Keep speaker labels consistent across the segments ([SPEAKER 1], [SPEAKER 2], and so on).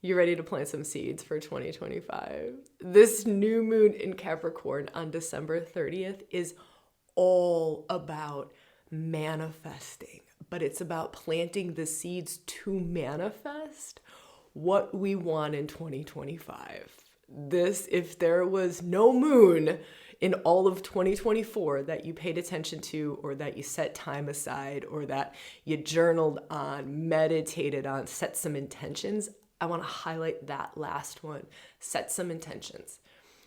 [SPEAKER 1] You ready to plant some seeds for 2025? This new moon in Capricorn on December 30th is all about manifesting, but it's about planting the seeds to manifest what we want in 2025. If there was no moon in all of 2024 that you paid attention to, or that you set time aside, or that you journaled on, meditated on, set some intentions, I want to highlight that last one. Set some intentions.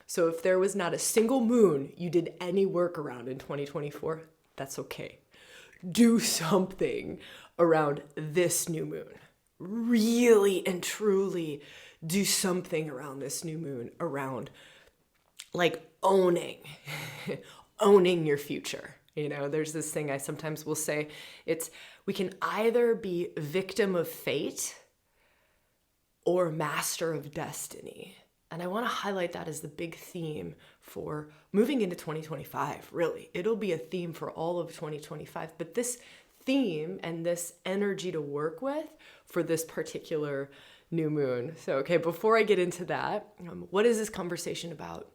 [SPEAKER 1] So if there was not a single moon you did any work around in 2024, that's okay. Do something around this new moon. Really and truly do something around this new moon, around like owning your future. You know, there's this thing I sometimes will say, we can either be victim of fate or master of destiny. And I want to highlight that as the big theme for moving into 2025, really. It'll be a theme for all of 2025, but this theme and this energy to work with for this particular new moon. So, okay, before I get into that, what is this conversation about?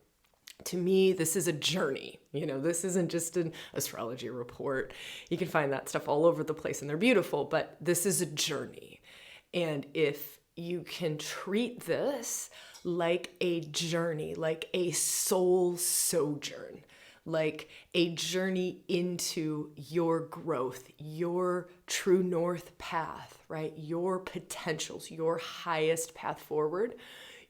[SPEAKER 1] To me, this is a journey. You know, this isn't just an astrology report. You can find that stuff all over the place and they're beautiful, but this is a journey. And if you can treat this like a journey, like a soul sojourn, like a journey into your growth, your true north path, right? Your potentials, your highest path forward,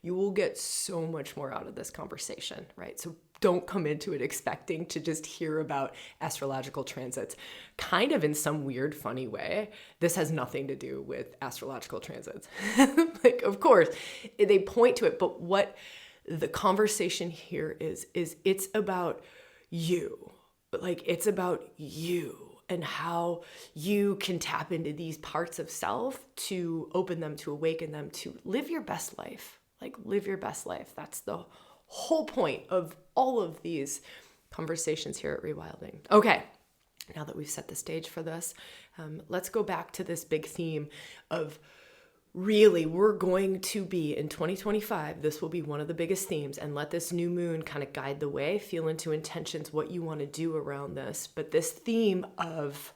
[SPEAKER 1] you will get so much more out of this conversation, right? So don't come into it expecting to just hear about astrological transits. Kind of in some weird, funny way, this has nothing to do with astrological transits. Like, of course, they point to it, but what the conversation here is it's about you. Like, it's about you and how you can tap into these parts of self to open them, to awaken them, to live your best life. Like, live your best life. That's the whole point of all of these conversations here at ReWilding. Okay, now that we've set the stage for this, let's go back to this big theme of really, we're going to be in 2025, this will be one of the biggest themes, and let this new moon kind of guide the way, feel into intentions, what you want to do around this. But this theme of,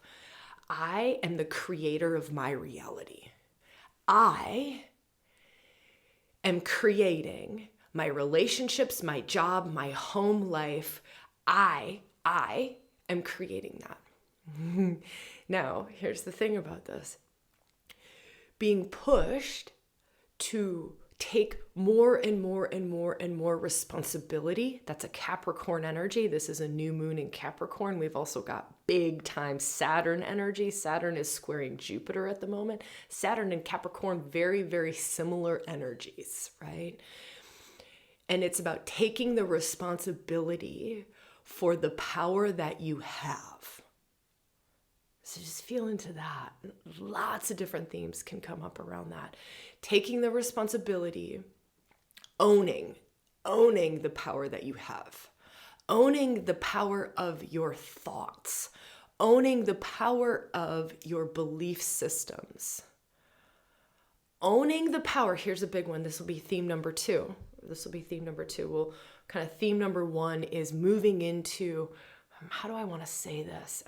[SPEAKER 1] I am the creator of my reality. I am creating my relationships, my job, my home life. I am creating that. Now, here's the thing about this. Being pushed to take more and more and more and more responsibility. That's a Capricorn energy. This is a new moon in Capricorn. We've also got big time Saturn energy. Saturn is squaring Jupiter at the moment. Saturn and Capricorn, very, very similar energies, right? And it's about taking the responsibility for the power that you have. So just feel into that. Lots of different themes can come up around that. Taking the responsibility, owning the power that you have, owning the power of your thoughts, owning the power of your belief systems, owning the power. Here's a big one. This will be theme number 2. Well, kind of theme number 1 is moving into, how do I want to say this?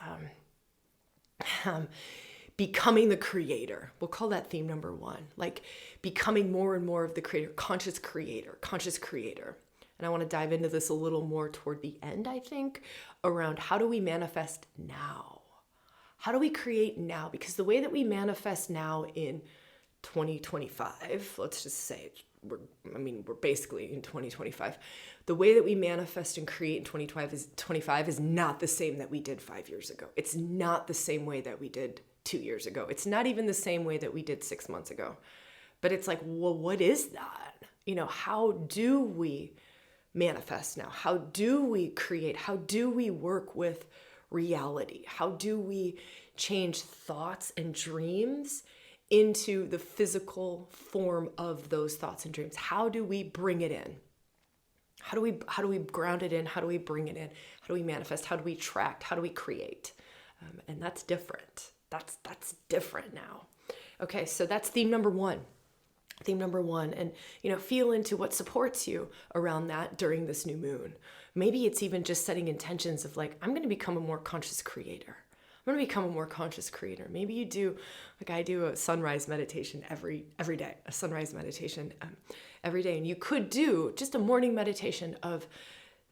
[SPEAKER 1] Becoming the creator. We'll call that theme number 1, like becoming more and more of the creator, conscious creator. And I want to dive into this a little more toward the end, I think, around how do we manifest now? How do we create now? Because the way that we manifest now in 2025, let's just say we're basically in 2025. The way that we manifest and create in 2025 is not the same that we did 5 years ago. It's not the same way that we did 2 years ago. It's not even the same way that we did 6 months ago. But it's like, well, what is that? You know, how do we manifest now? How do we create? How do we work with reality? How do we change thoughts and dreams into the physical form of those thoughts and dreams? How do we bring it in? How do we ground it in? How do we bring it in? How do we manifest? How do we attract? How do we create? And that's different. That's different now. Okay, so that's theme number 1. theme number one, and, feel into what supports you around that during this new moon. Maybe it's even just setting intentions of like, I'm going to become a more conscious creator. I'm going to become a more conscious creator. Maybe you do, like I do, a sunrise meditation every day, a sunrise meditation every day. And you could do just a morning meditation of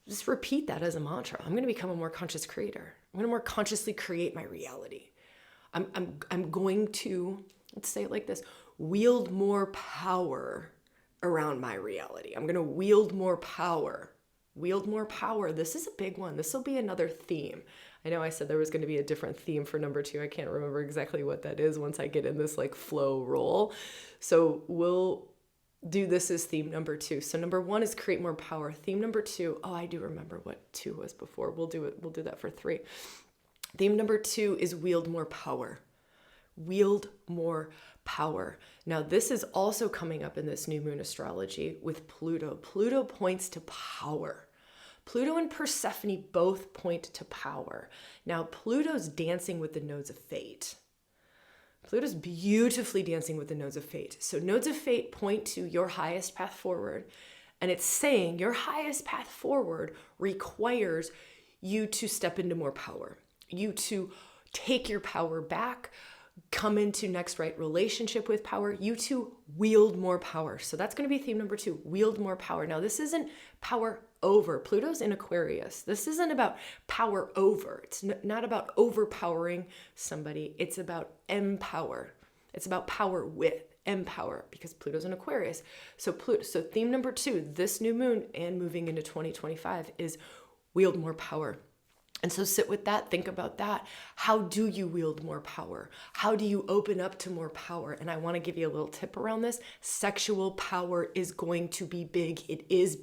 [SPEAKER 1] just repeat that as a mantra. I'm going to become a more conscious creator. I'm going to more consciously create my reality. I'm going to, let's say it like this, wield more power around my reality. I'm going to wield more power. Wield more power. This is a big one. This will be another theme. I know I said there was going to be a different theme for number 2. I can't remember exactly what that is once I get in this like flow roll. So we'll do this as theme number 2. So number 1 is create more power. Theme number 2. Oh, I do remember what 2 was before. We'll do it. We'll do that for 3. Theme number 2 is wield more power. Wield more power. Now, this is also coming up in this new moon astrology with Pluto. Pluto points to power. Pluto and Persephone both point to power. Now, Pluto's dancing with the nodes of fate. Pluto's beautifully dancing with the nodes of fate. So nodes of fate point to your highest path forward. And it's saying your highest path forward requires you to step into more power. You to take your power back, come into next right relationship with power, you to wield more power. So that's going to be theme number 2, wield more power. Now, this isn't power over. Pluto's in Aquarius. This isn't about power over. It's not about overpowering somebody. It's about empower. It's about power with empower because Pluto's in Aquarius. So theme number 2, this new moon and moving into 2025 is wield more power. And so sit with that, think about that. How do you wield more power? How do you open up to more power? And I want to give you a little tip around this. Sexual power is going to be big. It is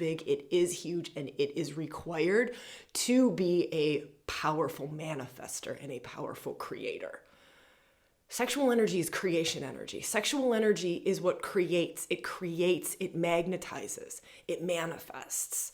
[SPEAKER 1] huge, and it is required to be a powerful manifester and a powerful creator. Sexual energy is creation energy. Sexual energy is what creates, it magnetizes, it manifests.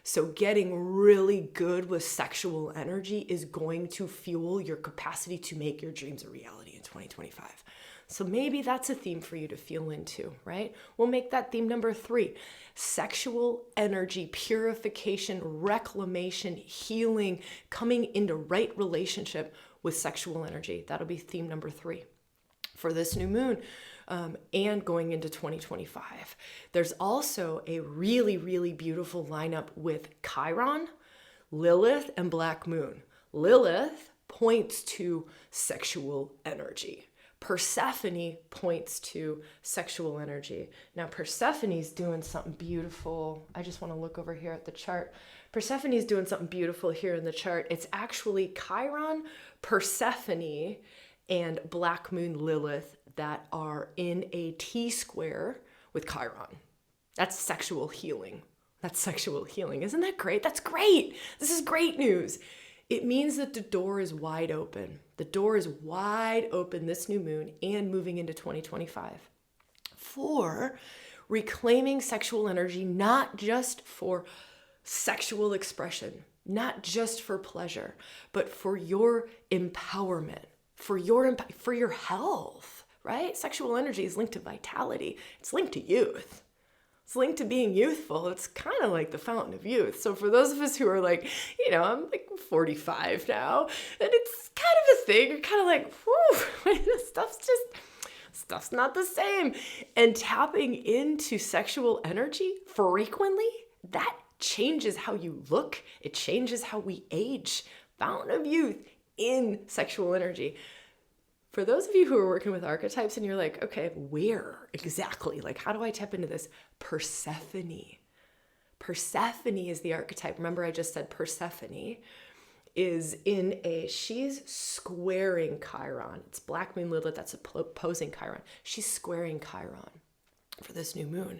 [SPEAKER 1] So getting really good with sexual energy is going to fuel your capacity to make your dreams a reality in 2025. So maybe that's a theme for you to feel into, right? We'll make that theme number 3. Sexual energy, purification, reclamation, healing, coming into right relationship with sexual energy. That'll be theme number 3 for this new moon. And going into 2025. There's also a really, really beautiful lineup with Chiron, Lilith, and Black Moon. Lilith points to sexual energy. Persephone points to sexual energy. Now, Persephone's doing something beautiful. I just want to look over here at the chart. Persephone's doing something beautiful here in the chart. It's actually Chiron, Persephone, and Black Moon Lilith that are in a T-square with Chiron. That's sexual healing. Isn't that great? That's great. This is great news. It means that the door is wide open. The door is wide open this new moon and moving into 2025 for reclaiming sexual energy, not just for sexual expression, not just for pleasure, but for your empowerment, for your health. Right? Sexual energy is linked to vitality. It's linked to youth. It's linked to being youthful. It's kind of like the fountain of youth. So for those of us who are like, I'm like 45 now, and it's kind of a thing. You're kind of like, whew, stuff's not the same. And tapping into sexual energy frequently, that changes how you look. It changes how we age. Fountain of youth in sexual energy. For those of you who are working with archetypes and you're like, okay, where exactly? Like, how do I tap into this? Persephone. Persephone is the archetype. Remember, I just said Persephone is she's squaring Chiron. It's Black Moon Lilith that's opposing Chiron. She's squaring Chiron for this new moon.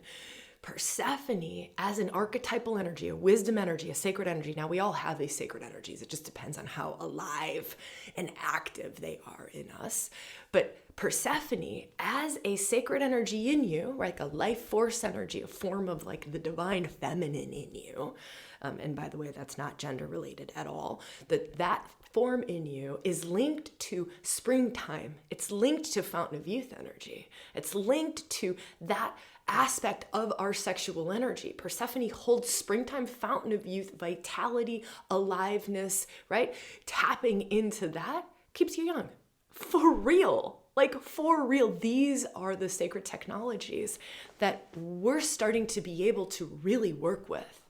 [SPEAKER 1] Persephone as an archetypal energy, a wisdom energy, a sacred energy. Now, we all have these sacred energies. It just depends on how alive and active they are in us. But Persephone as a sacred energy in you, like a life force energy, a form of like the divine feminine in you. And by the way, that's not gender related at all. That form in you is linked to springtime. It's linked to fountain of youth energy. It's linked to that aspect of our sexual energy. Persephone holds springtime, fountain of youth, vitality, aliveness, right? Tapping into that keeps you young. For real. Like, for real. These are the sacred technologies that we're starting to be able to really work with.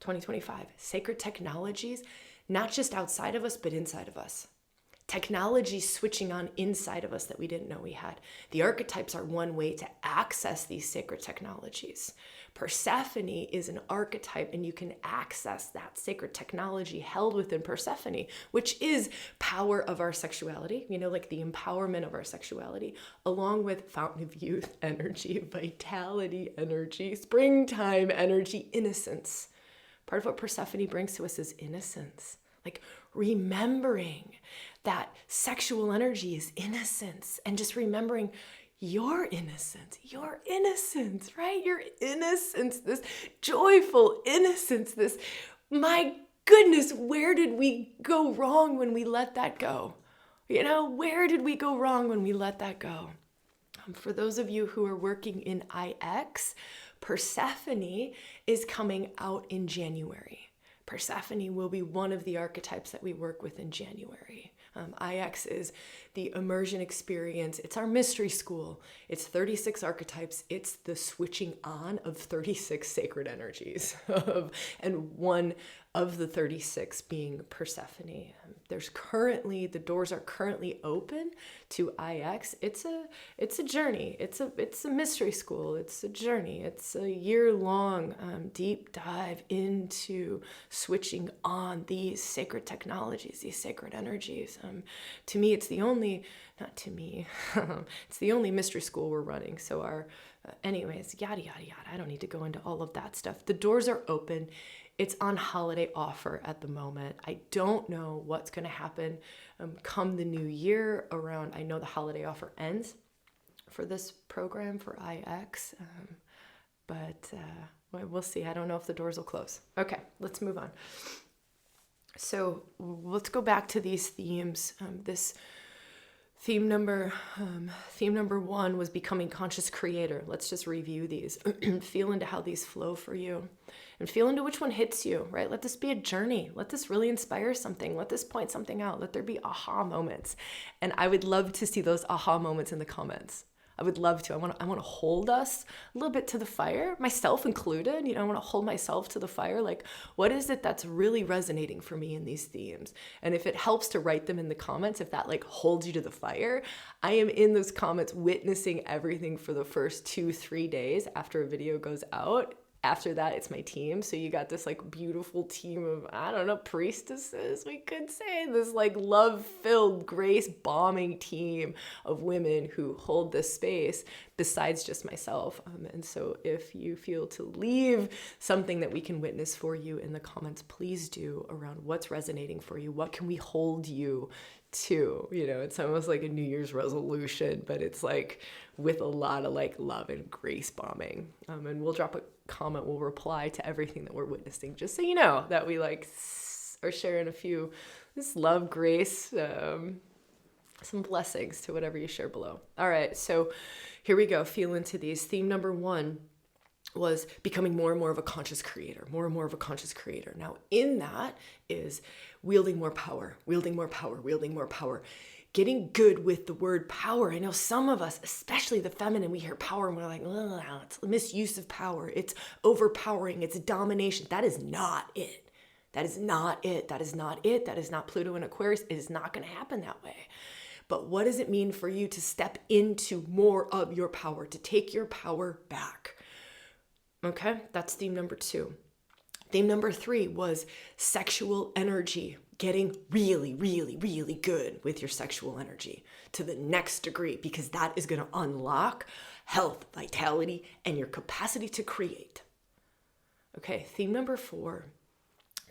[SPEAKER 1] 2025, sacred technologies, not just outside of us, but inside of us. Technology switching on inside of us that we didn't know we had. The archetypes are one way to access these sacred technologies. Persephone is an archetype, and you can access that sacred technology held within Persephone, which is power of our sexuality, like the empowerment of our sexuality, along with fountain of youth energy, vitality energy, springtime energy, innocence. Part of what Persephone brings to us is innocence. Like remembering that sexual energy is innocence, and just remembering your innocence, right? Your innocence, this joyful innocence, this, my goodness, where did we go wrong when we let that go? Where did we go wrong when we let that go? For those of you who are working in IX, Persephone is coming out in January. Persephone will be one of the archetypes that we work with in January. IX is the immersion experience. It's our mystery school. It's 36 archetypes. It's the switching on of 36 sacred energies, and one of the 36 being Persephone. The doors are currently open to IX. It's a journey. It's a mystery school. It's a journey. It's a year-long deep dive into switching on these sacred technologies, these sacred energies. To me, it's the only mystery school we're running. So anyways, yada, yada, yada. I don't need to go into all of that stuff. The doors are open. It's on holiday offer at the moment. I don't know what's going to happen come the new year around. I know the holiday offer ends for this program for IX, but we'll see. I don't know if the doors will close. Okay, let's move on. So let's go back to these themes. This theme number 1 was becoming conscious creator. Let's just review these. Feel into how these flow for you, and feel into which one hits you, right? Let this be a journey. Let this really inspire something. Let this point something out. Let there be aha moments. And I would love to see those aha moments in the comments. I would love to. I want to hold us a little bit to the fire, myself included. I want to hold myself to the fire. Like, what is it that's really resonating for me in these themes? And if it helps to write them in the comments, if that holds you to the fire, I am in those comments witnessing everything for the first 2-3 days after a video goes out. After that, it's my team. So you got this beautiful team of, I don't know, priestesses, we could say, this love-filled, grace-bombing team of women who hold this space besides just myself. And so if you feel to leave something that we can witness for you in the comments, please do, around what's resonating for you. What can we hold you to? It's almost like a New Year's resolution, but it's with a lot of love and grace bombing. And we'll drop a comment, we'll reply to everything that we're witnessing, just so you know that we are sharing a few, this love, grace, some blessings to whatever you share below. All right, so here we go. Feel into these. Theme number 1 was becoming more and more of a conscious creator, more and more of a conscious creator. Now, in that is wielding more power, getting good with the word power. I know some of us, especially the feminine, we hear power and we're like, oh, it's misuse of power. It's overpowering. It's domination. That is not it. That is not it. That is not it. That is not Pluto and Aquarius. It is not going to happen that way. But what does it mean for you to step into more of your power, to take your power back? Okay, that's theme number 2. Theme number 3 was sexual energy, getting really, really, really good with your sexual energy to the next degree, because that is going to unlock health, vitality, and your capacity to create. Okay, theme number 4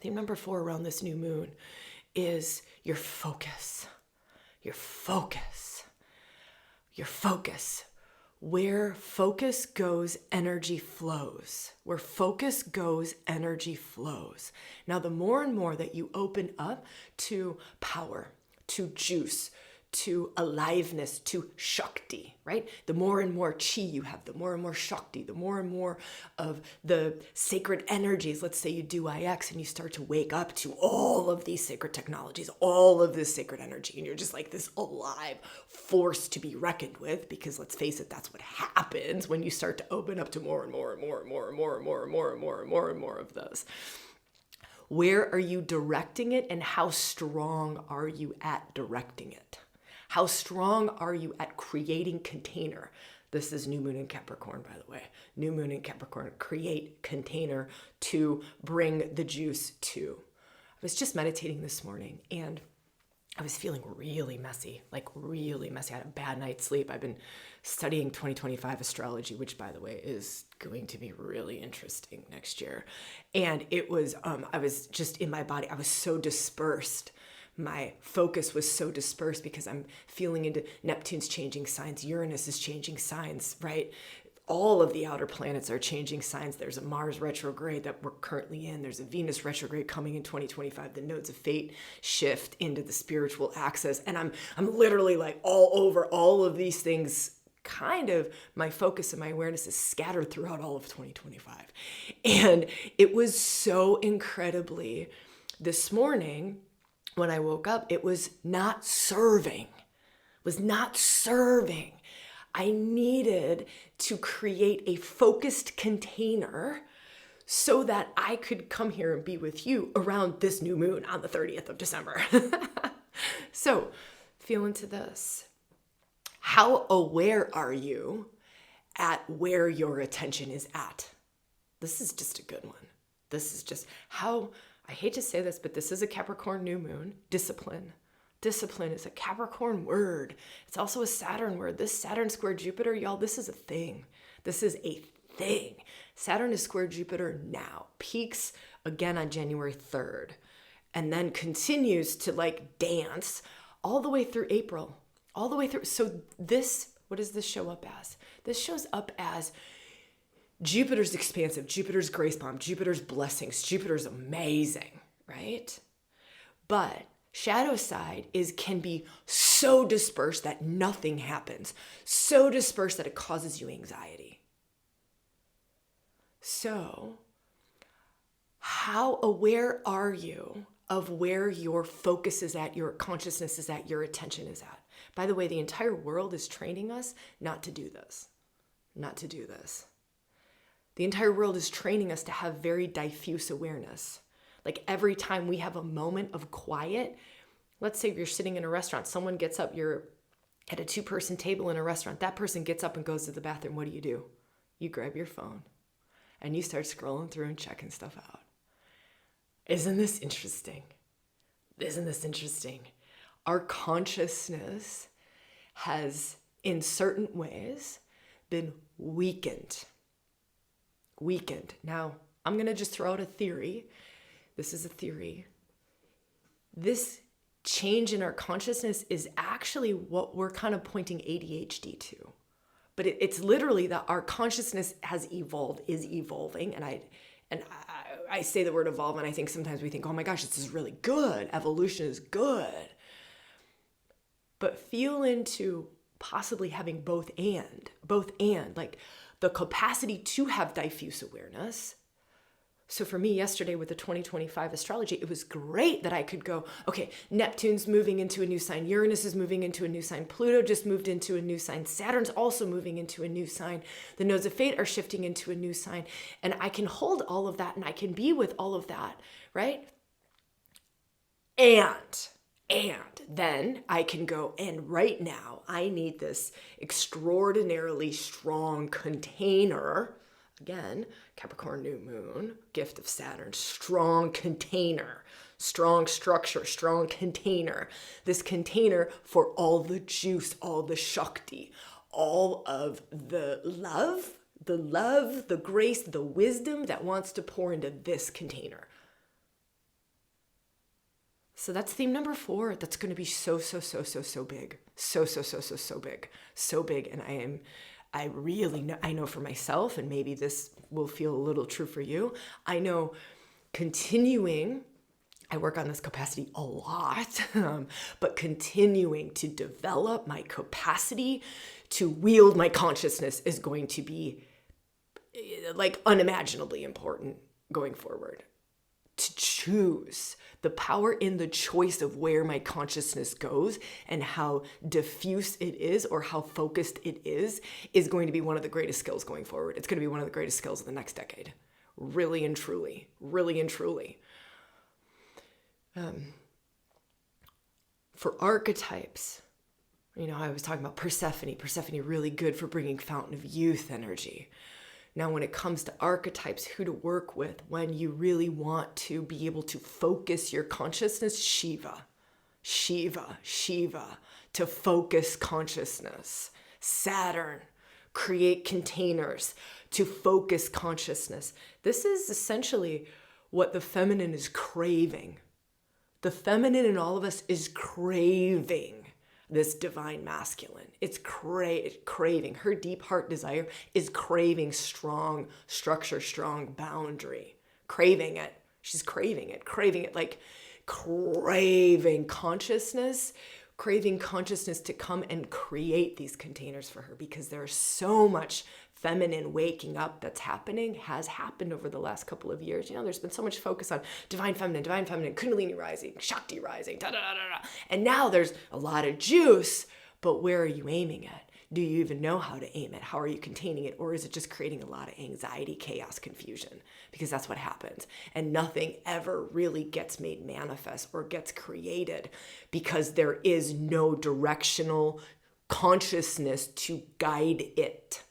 [SPEAKER 1] around this new moon is your focus. Your focus. Where focus goes, energy flows. Where focus goes, energy flows. Now, the more and more that you open up to power, to juice, to aliveness, to Shakti, right? The more and more chi you have, the more and more Shakti, the more and more of the sacred energies. Let's say you do IX and you start to wake up to all of these sacred technologies, all of this sacred energy, and you're just like this alive force to be reckoned with, because let's face it, that's what happens when you start to open up to more and more and more and more and more and more and more and more and more and more of those. Where are you directing it, and how strong are you at directing it? How strong are you at creating container? This is new moon in Capricorn, by the way. New moon in Capricorn, create container to bring the juice to. I was just meditating this morning and I was feeling really messy, like really messy. I had a bad night's sleep. I've been studying 2025 astrology, which, by the way, is going to be really interesting next year. And it was, I was just in my body. I was so dispersed. My focus was so dispersed because I'm feeling into Neptune's changing signs. Uranus is changing signs, right? All of the outer planets are changing signs. There's a Mars retrograde that we're currently in. There's a Venus retrograde coming in 2025. The nodes of fate shift into the spiritual axis. And I'm literally like all over all of these things. Kind of my focus and my awareness is scattered throughout all of 2025. And it was so incredibly, this morning when I woke up, it was not serving. I needed to create a focused container so that I could come here and be with you around this new moon on the 30th of December. So, feel into this. How aware are you at where your attention is at? This is just a good one. This is just how, I hate to say this, but this is a Capricorn new moon. Discipline. Discipline is a Capricorn word. It's also a Saturn word. This Saturn square Jupiter, y'all, this is a thing. This is a thing. Saturn is square Jupiter now. Peaks again on January 3rd. And then continues to like dance all the way through April. All the way through. So this, what does this show up as? This shows up as Jupiter's expansive, Jupiter's grace bomb, Jupiter's blessings, Jupiter's amazing, right? But shadow side can be so dispersed that nothing happens. So dispersed that it causes you anxiety. So, how aware are you of where your focus is at, your consciousness is at, your attention is at? By the way, the entire world is training us not to do this. Not to do this. The entire world is training us to have very diffuse awareness. Like every time we have a moment of quiet, let's say you're sitting in a restaurant, someone gets up, you're at a 2-person table in a restaurant, that person gets up and goes to the bathroom. What do? You grab your phone and you start scrolling through and checking stuff out. Isn't this interesting? Isn't this interesting? Our consciousness has, in certain ways, been weakened. Now, I'm going to just throw out a theory. This is a theory. This change in our consciousness is actually what we're kind of pointing ADHD to. But it's literally that our consciousness has evolved, is evolving. And I say the word evolve, and I think sometimes we think, oh my gosh, this is really good. Evolution is good. But feel into possibly having both and, like the capacity to have diffuse awareness. So for me yesterday with the 2025 astrology, it was great that I could go, okay, Neptune's moving into a new sign. Uranus is moving into a new sign. Pluto just moved into a new sign. Saturn's also moving into a new sign. The nodes of fate are shifting into a new sign. And I can hold all of that and I can be with all of that, right? And then I can go, and right now I need this extraordinarily strong container. Again, Capricorn new moon, gift of Saturn, strong container, strong structure, strong container. This container for all the juice, all the Shakti, all of the love, the grace, the wisdom that wants to pour into this container. So that's theme number 4. That's going to be so big. So big. So big. And I really know, I know for myself, and maybe this will feel a little true for you. I know continuing I work on this capacity a lot, but continuing to develop my capacity to wield my consciousness is going to be like unimaginably important going forward. To choose the power in the choice of where my consciousness goes and how diffuse it is or how focused it is going to be one of the greatest skills going forward. It's going to be one of the greatest skills of the next decade. Really and truly, really and truly. For archetypes, I was talking about Persephone really good for bringing fountain of youth energy. Now, when it comes to archetypes, who to work with when you really want to be able to focus your consciousness, Shiva, to focus consciousness. Saturn, create containers to focus consciousness. This is essentially what the feminine is craving. The feminine in all of us is craving this divine masculine. It's craving. Her deep heart desire is craving strong structure, strong boundary. Craving it. She's craving it, like craving consciousness to come and create these containers for her, because there's so much feminine waking up has happened over the last couple of years. There's been so much focus on divine feminine, Kundalini rising, Shakti rising, and now there's a lot of juice, but where are you aiming at? Do you even know how to aim it? How are you containing it? Or is it just creating a lot of anxiety, chaos, confusion? Because that's what happens. And nothing ever really gets made manifest or gets created because there is no directional consciousness to guide it.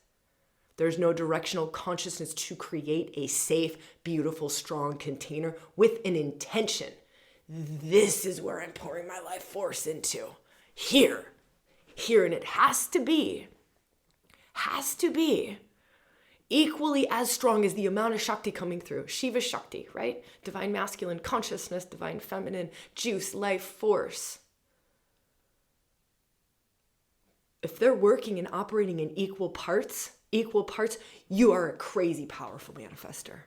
[SPEAKER 1] There's no directional consciousness to create a safe, beautiful, strong container with an intention. This is where I'm pouring my life force into. Here, and it has to be equally as strong as the amount of Shakti coming through. Shiva Shakti, right? Divine masculine consciousness, divine feminine juice, life force. If they're working and operating in equal parts, you are a crazy powerful manifester.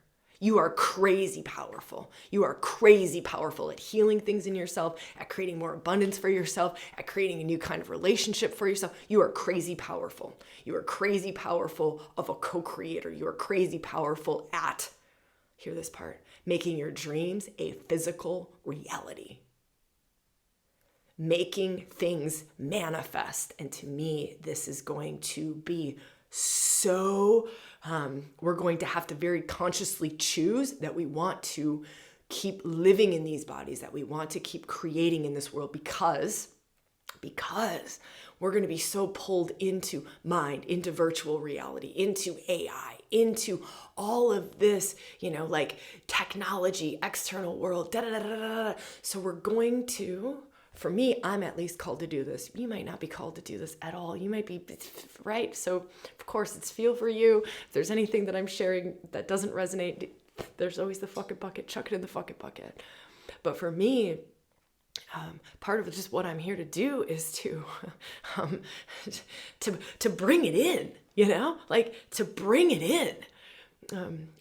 [SPEAKER 1] You are crazy powerful. You are crazy powerful at healing things in yourself, at creating more abundance for yourself, at creating a new kind of relationship for yourself. You are crazy powerful. You are crazy powerful of a co-creator. You are crazy powerful at, hear this part, making your dreams a physical reality. Making things manifest. And to me, this is going to be so, we're going to have to very consciously choose that we want to keep living in these bodies, that we want to keep creating in this world, because we're going to be so pulled into mind, into virtual reality, into AI, into all of this, like technology, external world, So we're going to, for me, I'm at least called to do this. You might not be called to do this at all. You might be, right? So, of course, it's feel for you. If there's anything that I'm sharing that doesn't resonate, there's always the fucking bucket. Chuck it in the fucking bucket. But for me, part of just what I'm here to do is to bring it in, to bring it in.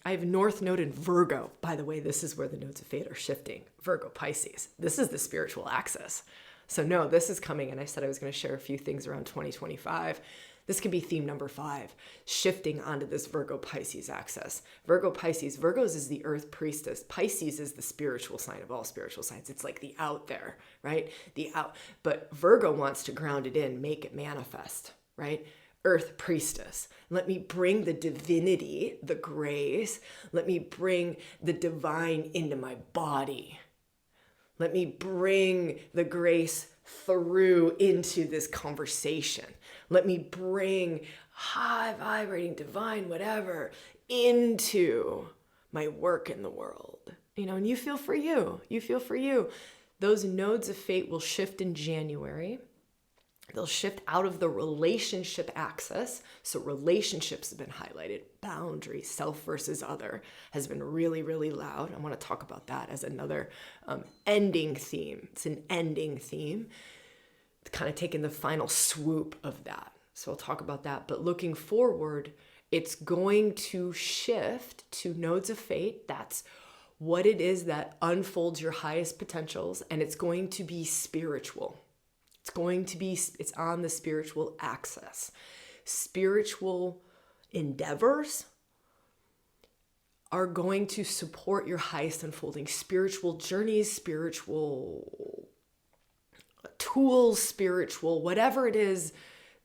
[SPEAKER 1] I have North Node in Virgo. By the way, this is where the nodes of fate are shifting. Virgo, Pisces. This is the spiritual axis. So no, this is coming. And I said I was going to share a few things around 2025. This could be theme number 5, shifting onto this Virgo, Pisces axis. Virgo, Pisces. Virgos is the earth priestess. Pisces is the spiritual sign of all spiritual signs. It's like the out there, right? The out. But Virgo wants to ground it in, make it manifest, right? Earth priestess. Let me bring the divinity, the grace. Let me bring the divine into my body. Let me bring the grace through into this conversation. Let me bring high vibrating divine whatever into my work in the world. And you feel for you. Those nodes of fate will shift in January. They'll shift out of the relationship axis. So relationships have been highlighted. Boundaries, self versus other has been really, really loud. I want to talk about that as another ending theme. It's an ending theme. It's kind of taking the final swoop of that. So I'll talk about that. But looking forward, it's going to shift to nodes of fate. That's what it is that unfolds your highest potentials, and it's going to be spiritual. It's on the spiritual axis. Spiritual endeavors are going to support your highest unfolding. Spiritual journeys, spiritual tools, spiritual, whatever it is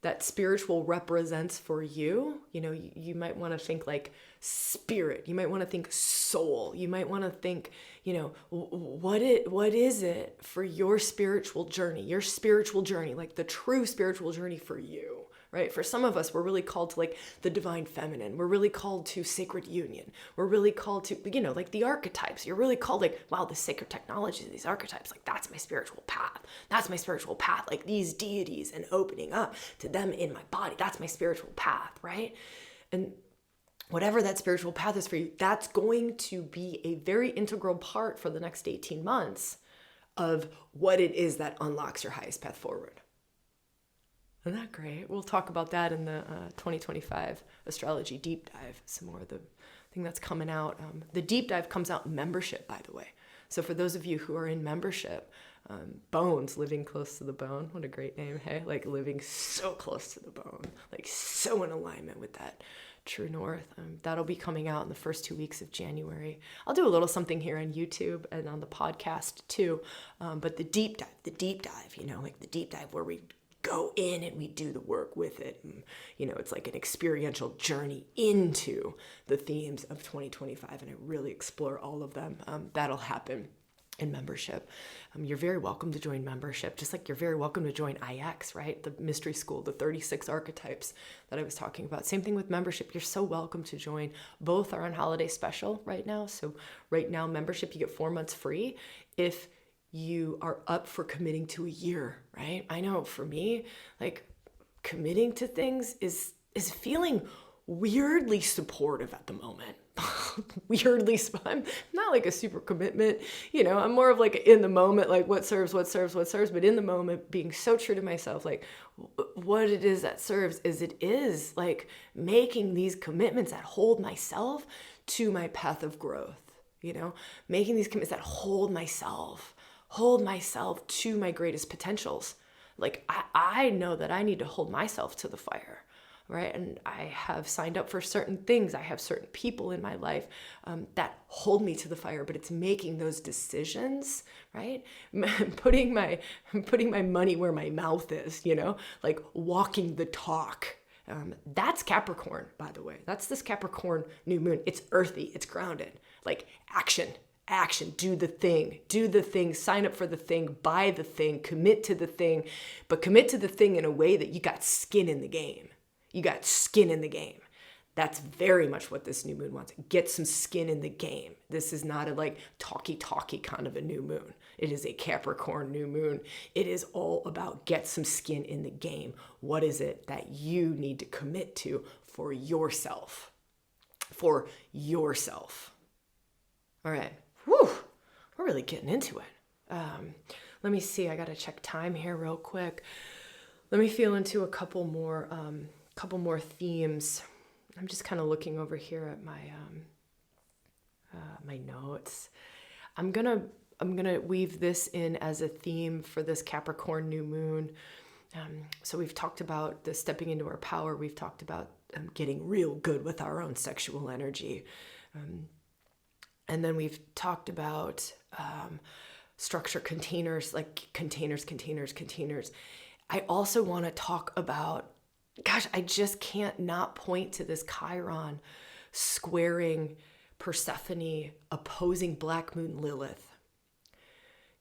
[SPEAKER 1] that spiritual represents for you. You know, you might want to think like spirit. You might want to think soul. You might want to think, you know, what is it for your spiritual journey, like the true spiritual journey for you, right? For some of us, we're really called to like the divine feminine. We're really called to sacred union. We're really called to, you know, like the archetypes. You're really called like, wow, the sacred technology, these archetypes, like that's my spiritual path. That's my spiritual path. Like these deities and opening up to them in my body. That's my spiritual path, right? And whatever that spiritual path is for you, that's going to be a very integral part for the next 18 months of what it is that unlocks your highest path forward. Isn't that great? We'll talk about that in the 2025 astrology deep dive, some more of the thing that's coming out. The deep dive comes out in membership, by the way. So for those of you who are in membership, Bones, living close to the bone. What a great name, hey? Like living so close to the bone, like so in alignment with that true north. That'll be coming out in the first 2 weeks of January. I'll do a little something here on YouTube and on the podcast too. But the deep dive, you know, like the deep dive where we go in and we do the work with it. And, you know, it's like an experiential journey into the themes of 2025. And I really explore all of them. That'll happen in membership. You're very welcome to join membership, just like you're very welcome to join IX, right? The mystery school, the 36 archetypes that I was talking about. Same thing with membership. You're so welcome to join. Both are on holiday special right now. So right now, membership, you get 4 months free if you are up for committing to a year, right? I know for me, like committing to things is feeling weirdly supportive at the moment. I'm not like a super commitment, you know, I'm more of like in the moment, like what serves, but in the moment being so true to myself, like what it is that serves is like making these commitments that hold myself to my path of growth, you know, making these commitments that hold myself to my greatest potentials. Like I know that I need to hold myself to the fire. Right. And I have signed up for certain things. I have certain people in my life that hold me to the fire, but it's making those decisions, right? Putting my money where my mouth is, you know, like walking the talk. That's Capricorn, by the way. That's this Capricorn new moon. It's earthy. It's grounded. Like action, do the thing, sign up for the thing, buy the thing, commit to the thing, but commit to the thing in a way that you got skin in the game. That's very much what this new moon wants. Get some skin in the game. This is not a like talky kind of a new moon. It is a Capricorn new moon. It is all about get some skin in the game. What is it that you need to commit to for yourself? All right. Whew. We're really getting into it. Let me see. I got to check time here real quick. Let me feel into a couple more themes. I'm just kind of looking over here at my my notes. I'm gonna weave this in as a theme for this Capricorn new moon. So we've talked about the stepping into our power. We've talked about getting real good with our own sexual energy, and then we've talked about structure containers, like containers. I also want to talk about, gosh, I just can't not point to this Chiron squaring Persephone, opposing Black Moon Lilith.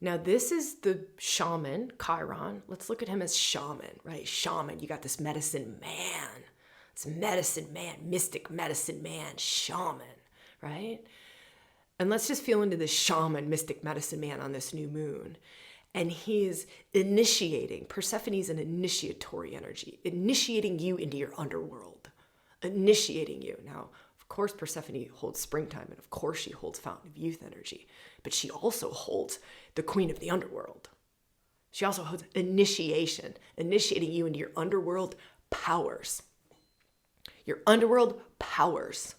[SPEAKER 1] Now, this is the shaman, Chiron. Let's look at him as shaman, right? Shaman, you got this medicine man. It's medicine man, mystic medicine man, shaman, right? And let's just feel into this shaman, mystic medicine man on this new moon. And he is initiating. Persephone is an initiatory energy, initiating you into your underworld, initiating you. Now, of course, Persephone holds springtime, and of course she holds fountain of youth energy, but she also holds the queen of the underworld. She also holds initiation, initiating you into your underworld powers. Your underworld powers.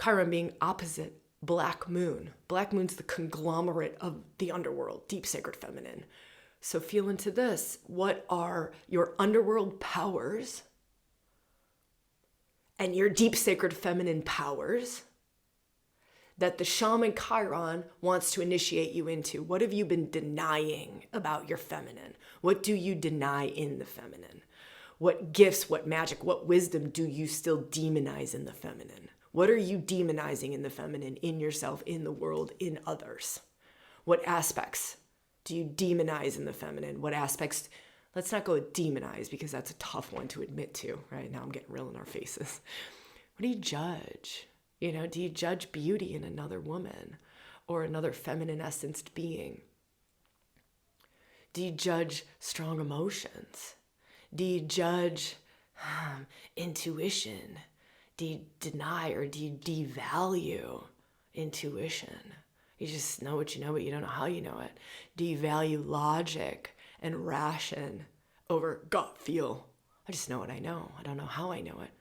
[SPEAKER 1] Chiron being opposite black moon. Black moon's the conglomerate of the underworld, deep sacred feminine. So feel into this. What are your underworld powers and your deep sacred feminine powers that the shaman Chiron wants to initiate you into? What have you been denying about your feminine? What do you deny in the feminine? What gifts, what magic, what wisdom do you still demonize in the feminine? What are you demonizing in the feminine, in yourself, in the world, in others? What aspects do you demonize in the feminine? What aspects, let's not go with demonize because that's a tough one to admit to, right? Now I'm getting real in our faces. What do you judge? You know, do you judge beauty in another woman or another feminine essenced being? Do you judge strong emotions? Do you judge intuition? Do you deny or do you devalue intuition? You just know what you know, but you don't know how you know it. Do you value logic and ration over gut feel? I just know what I know. I don't know how I know it.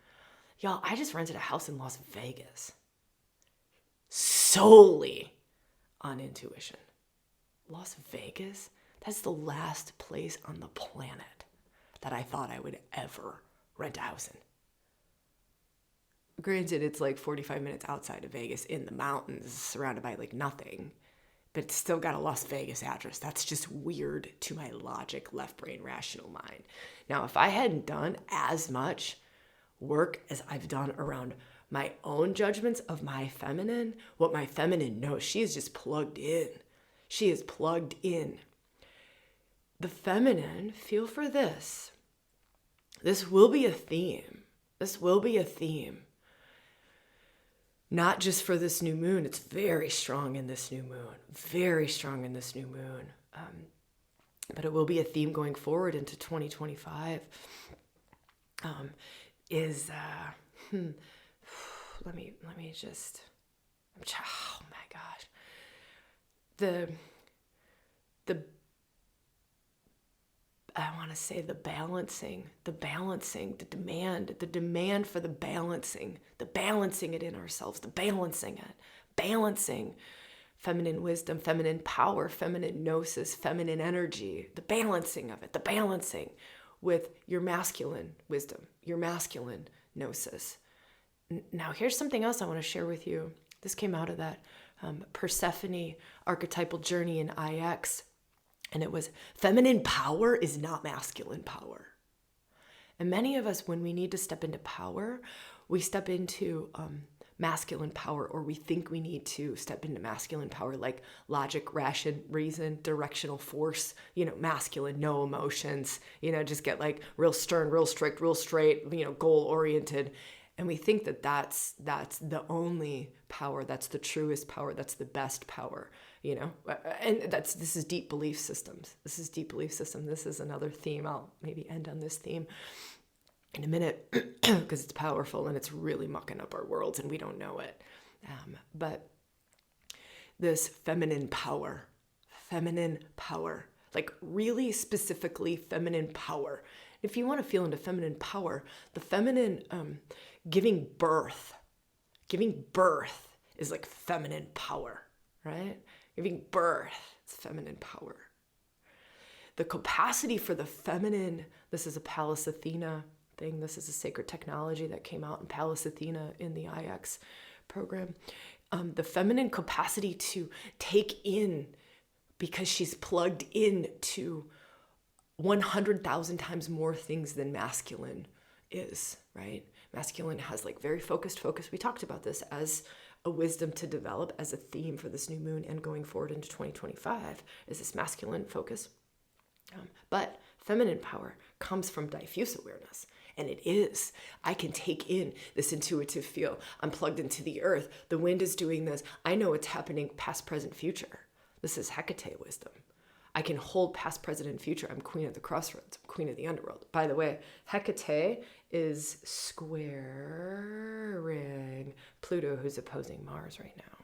[SPEAKER 1] Y'all, I just rented a house in Las Vegas solely on intuition. Las Vegas? That's the last place on the planet that I thought I would ever rent a house in. Granted, it's like 45 minutes outside of Vegas in the mountains, surrounded by like nothing, but it's still got a Las Vegas address. That's just weird to my logic, left brain, rational mind. Now, if I hadn't done as much work as I've done around my own judgments of my feminine, what my feminine knows, she is just plugged in. She is plugged in. The feminine, feel for this. This will be a theme. This will be a theme. Not just for this new moon. It's very strong in this new moon. Very strong in this new moon. But it will be a theme going forward into 2025. Let me just, oh my gosh. I want to say the balancing, the demand for the balancing it in ourselves, balancing feminine wisdom, feminine power, feminine gnosis, feminine energy, the balancing of it, the balancing with your masculine wisdom, your masculine gnosis. Now, here's something else I want to share with you. This came out of that Persephone archetypal journey in IX. And it was, feminine power is not masculine power. And many of us, when we need to step into power, we step into masculine power, or we think we need to step into masculine power, like logic, ration, reason, directional force, masculine, no emotions, just get like real stern, real strict, real straight, goal oriented. And we think that that's the only power, that's the truest power, that's the best power, and this is deep belief systems. This is another theme. I'll maybe end on this theme in a minute because it's powerful and it's really mucking up our worlds and we don't know it. But this feminine power, like really specifically feminine power. If you want to feel into feminine power, the feminine giving birth is like feminine power, right? Giving birth is feminine power. The capacity for the feminine, this is a Pallas Athena thing. This is a sacred technology that came out in Pallas Athena in the IX program. The feminine capacity to take in, because she's plugged in to 100,000 times more things than masculine is, right? Masculine has like very focus. We talked about this as a wisdom to develop as a theme for this new moon and going forward into 2025 is this masculine focus. But feminine power comes from diffuse awareness. And it is. I can take in this intuitive feel. I'm plugged into the earth. The wind is doing this. I know what's happening past, present, future. This is Hecate wisdom. I can hold past, present, and future. I'm queen of the crossroads. I'm queen of the underworld. By the way, Hecate is squaring Pluto, who's opposing Mars right now.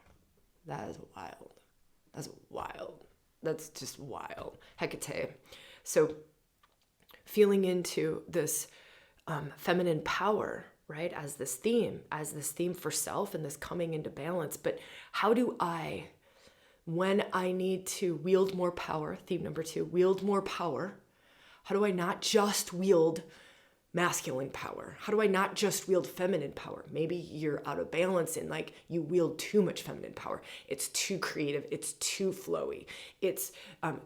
[SPEAKER 1] That is wild. That's just wild. Hecate. So feeling into this feminine power, right? As this theme for self and this coming into balance. But how do I, when I need to wield more power, theme number 2, wield more power, how do I not just wield masculine power? How do I not just wield feminine power? Maybe you're out of balance and like you wield too much feminine power. It's too creative. It's too flowy. It's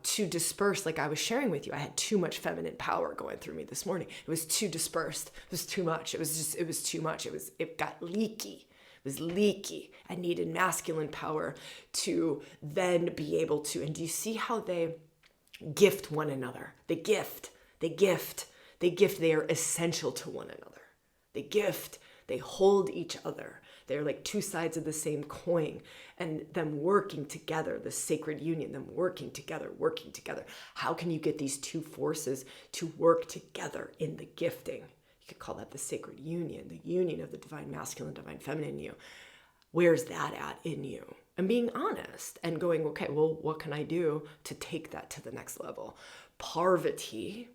[SPEAKER 1] too dispersed. Like I was sharing with you, I had too much feminine power going through me this morning. It was too dispersed. It was too much. It was too much. It got leaky. It was leaky. I needed masculine power to then be able to, and do you see how they gift one another? They gift. They are essential to one another. They hold each other. They're like two sides of the same coin, and them working together, the sacred union, them working together. How can you get these two forces to work together in the gifting? You could call that the sacred union, the union of the divine masculine, divine feminine in you. Where's that at in you? And being honest and going, okay, well, what can I do to take that to the next level? Parvati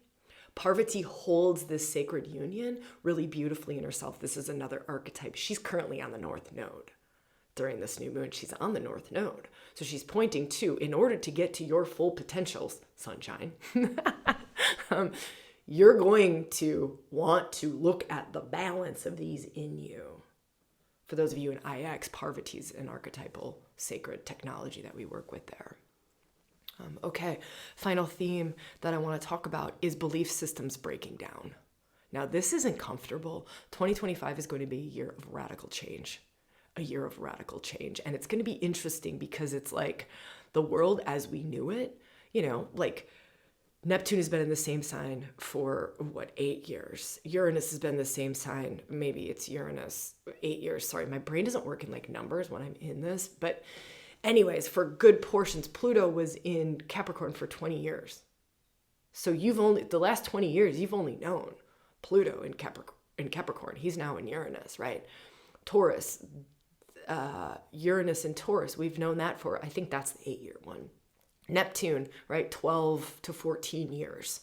[SPEAKER 1] holds this sacred union really beautifully in herself. This is another archetype. She's currently on the North Node. During this new moon, she's on the North Node. So she's pointing to, in order to get to your full potentials, sunshine, you're going to want to look at the balance of these in you. For those of you in IX, Parvati is an archetypal sacred technology that we work with there. Okay, final theme that I want to talk about is belief systems breaking down. Now, this isn't comfortable. 2025 is going to be a year of radical change. And it's going to be interesting because it's like the world as we knew it, like Neptune has been in the same sign for 8 years? Uranus has been the same sign. Maybe it's Uranus, 8 years. Sorry, my brain doesn't work in like numbers when I'm in this, but anyways, for good portions, Pluto was in Capricorn for 20 years. So the last 20 years, you've only known Pluto in Capricorn. He's now in Uranus, right? Taurus, Uranus and Taurus, we've known that for, I think that's the 8-year one. Neptune, right? 12 to 14 years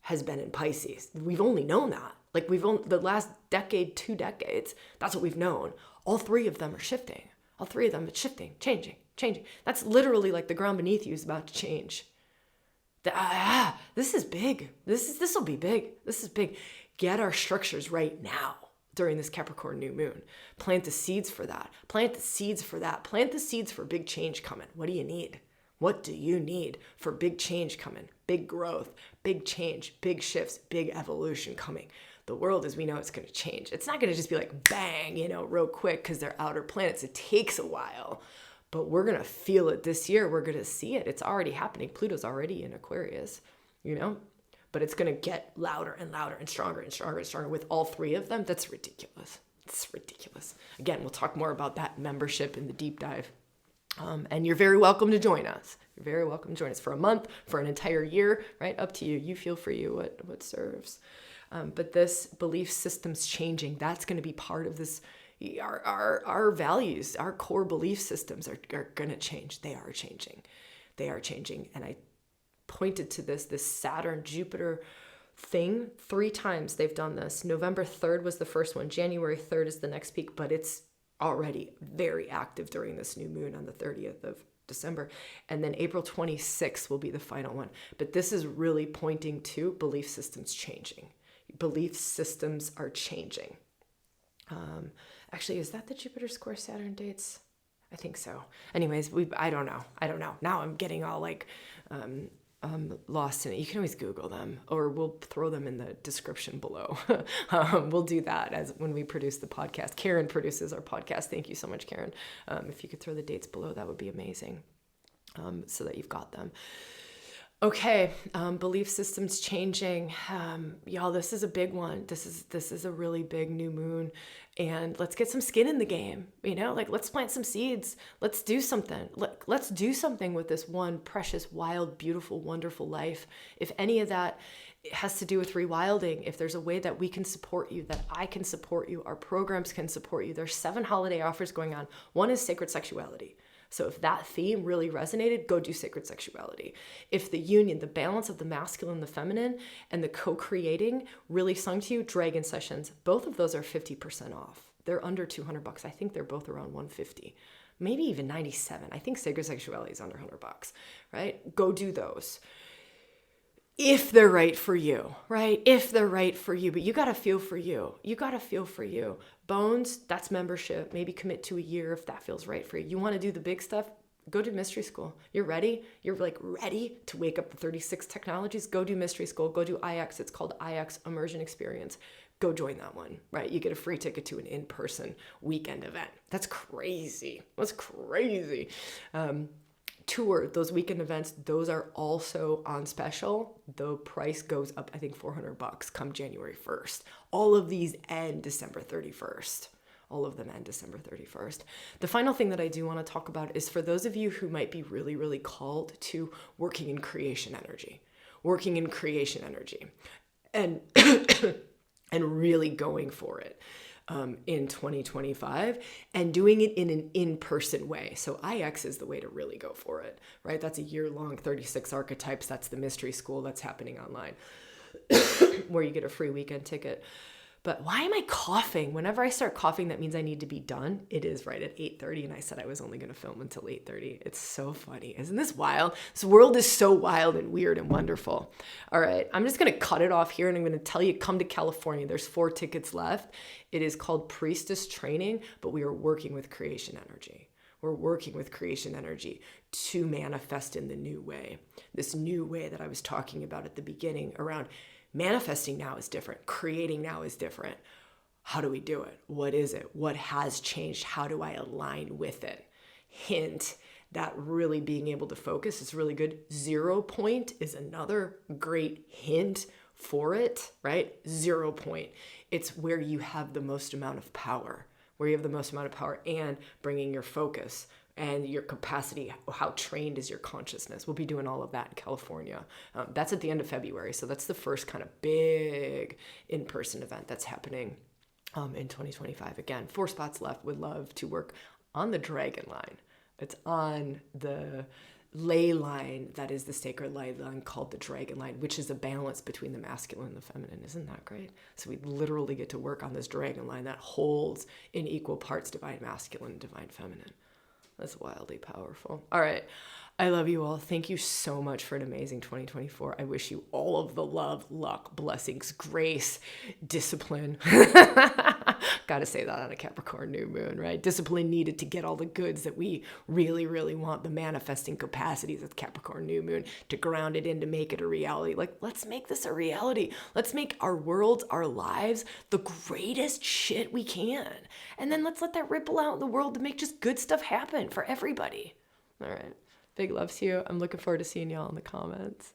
[SPEAKER 1] has been in Pisces. We've only known that. Like the last decade, 2 decades, that's what we've known. All 3 of them are shifting. All 3 of them, it's shifting, changing. That's literally like the ground beneath you is about to change. This is big. This will be big. This is big. Get our structures right now during this Capricorn new moon. Plant the seeds for that. Plant the seeds for big change coming. What do you need? What do you need for big change coming? Big growth, big change, big shifts, big evolution coming. The world as we know it's going to change. It's not going to just be like bang, real quick because they're outer planets. It takes a while, but we're going to feel it this year. We're going to see it. It's already happening. Pluto's already in Aquarius, but it's going to get louder and louder and stronger and stronger and stronger with all 3 of them. That's ridiculous. It's ridiculous. Again, we'll talk more about that membership in the deep dive. And you're very welcome to join us. You're very welcome to join us for a month, for an entire year, right? Up to you. You feel for you what serves. But this belief system's changing. That's going to be part of this. Our values, our core belief systems are going to change. They are changing. And I pointed to this Saturn, Jupiter thing 3 times they've done this. November 3rd was the first one. January 3rd is the next peak, but it's already very active during this new moon on the 30th of December. And then April 26th will be the final one. But this is really pointing to belief systems changing. Belief systems are changing. Actually, is that the Jupiter square Saturn dates? I think so. Anyways, I don't know. Now I'm getting all like lost in it. You can always Google them, or we'll throw them in the description below. We'll do that as when we produce the podcast. Karen produces our podcast. Thank you so much, Karen. If you could throw the dates below, that would be amazing, so that you've got them. Okay, belief systems changing. Y'all, this is a big one. This is a really big new moon, and let's get some skin in the game. Let's plant some seeds. Let's do something. Let's do something with this one precious, wild, beautiful, wonderful life. If any of that has to do with ReWilding, if there's a way that we can support you, that I can support you, our programs can support you. There's 7 holiday offers going on. One is sacred sexuality. So if that theme really resonated, go do sacred sexuality. If the union, the balance of the masculine and the feminine and the co-creating really sung to you, dragon sessions, both of those are 50% off. They're under $200. I think they're both around 150, maybe even 97. I think sacred sexuality is under $100, right? Go do those. If they're right for you, right? If they're right for you, but you got to feel for you. You got to feel for you. Bones, that's membership. Maybe commit to a year if that feels right for you. You want to do the big stuff? Go to mystery school. You're ready? You're like ready to wake up the 36 technologies? Go do mystery school. Go do IX. It's called IX Immersion Experience. Go join that one, right? You get a free ticket to an in-person weekend event. That's crazy. That's crazy. Tour, those weekend events, those are also on special. The price goes up, I think, $400 come January 1st. All of these end December 31st. All of them end December 31st. The final thing that I do want to talk about is for those of you who might be really, really called to working in creation energy, and and really going for it. In 2025 and doing it in an in-person way. So IX is the way to really go for it, right? That's a year-long 36 archetypes. That's the mystery school that's happening online where you get a free weekend ticket. But why am I coughing? Whenever I start coughing, that means I need to be done. It is right at 8:30, and I said I was only going to film until 8:30. It's so funny. Isn't this wild? This world is so wild and weird and wonderful. All right, I'm just going to cut it off here, and I'm going to tell you, come to California. There's 4 tickets left. It is called Priestess Training, but we are working with creation energy. We're working with creation energy to manifest in the new way. This new way that I was talking about at the beginning around manifesting now is different. Creating now is different. How do we do it? What is it? What has changed? How do I align with it? Hint that really being able to focus is really good. 0 point is another great hint for it, right? 0 point. It's where you have the most amount of power, and bringing your focus and your capacity, how trained is your consciousness. We'll be doing all of that in California. That's at the end of February. So that's the first kind of big in-person event that's happening in 2025. Again, 4 spots left. Would love to work on the dragon line. It's on the ley line that is the sacred ley line called the dragon line, which is a balance between the masculine and the feminine. Isn't that great? So we literally get to work on this dragon line that holds in equal parts divine masculine and divine feminine. That's wildly powerful. All right. I love you all. Thank you so much for an amazing 2024. I wish you all of the love, luck, blessings, grace, discipline. Got to say that on a Capricorn new moon, right? Discipline needed to get all the goods that we really, really want, the manifesting capacities of Capricorn new moon, to ground it in, to make it a reality. Like, let's make this a reality. Let's make our worlds, our lives, the greatest shit we can. And then let's let that ripple out in the world to make just good stuff happen for everybody. All right. Big loves to you. I'm looking forward to seeing y'all in the comments.